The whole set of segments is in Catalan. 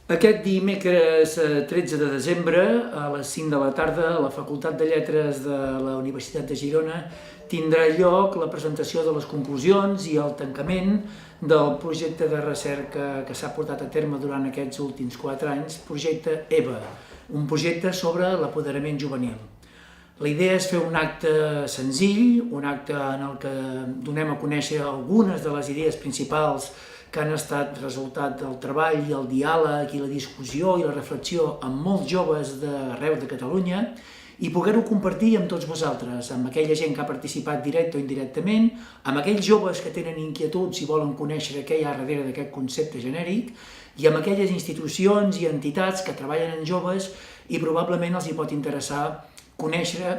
Aquest dimecres 13 de desembre, a les 5 de la tarda, a la Facultat de Lletres de la Universitat de Girona tindrà lloc la presentació de les conclusions i el tancament del projecte de recerca que s'ha portat a terme durant aquests últims 4 anys, projecte EVA, un projecte sobre l'apoderament juvenil. La idea és fer un acte senzill, un acte en el que donem a conèixer algunes de les idees principals que han estat resultat del treball i el diàleg i la discussió i la reflexió amb molts joves d'arreu de Catalunya i poder-ho compartir amb tots vosaltres, amb aquella gent que ha participat directe o indirectament, amb aquells joves que tenen inquietuds i volen conèixer què hi ha darrere d'aquest concepte genèric i amb aquelles institucions i entitats que treballen en joves i probablement els hi pot interessar conèixer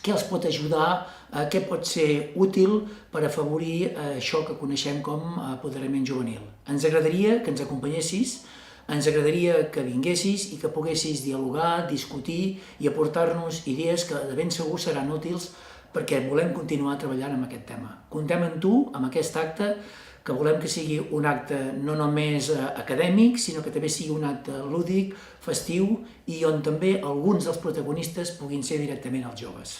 què els pot ajudar, què pot ser útil per afavorir això que coneixem com a apoderament juvenil. Ens agradaria que ens acompanyessis, ens agradaria que vinguessis i que poguessis dialogar, discutir i aportar-nos idees que de ben segur seran útils perquè volem continuar treballant amb aquest tema. Comptem amb tu, amb aquest acte, que volem que sigui un acte no només acadèmic, sinó que també sigui un acte lúdic, festiu i on també alguns dels protagonistes puguin ser directament els joves.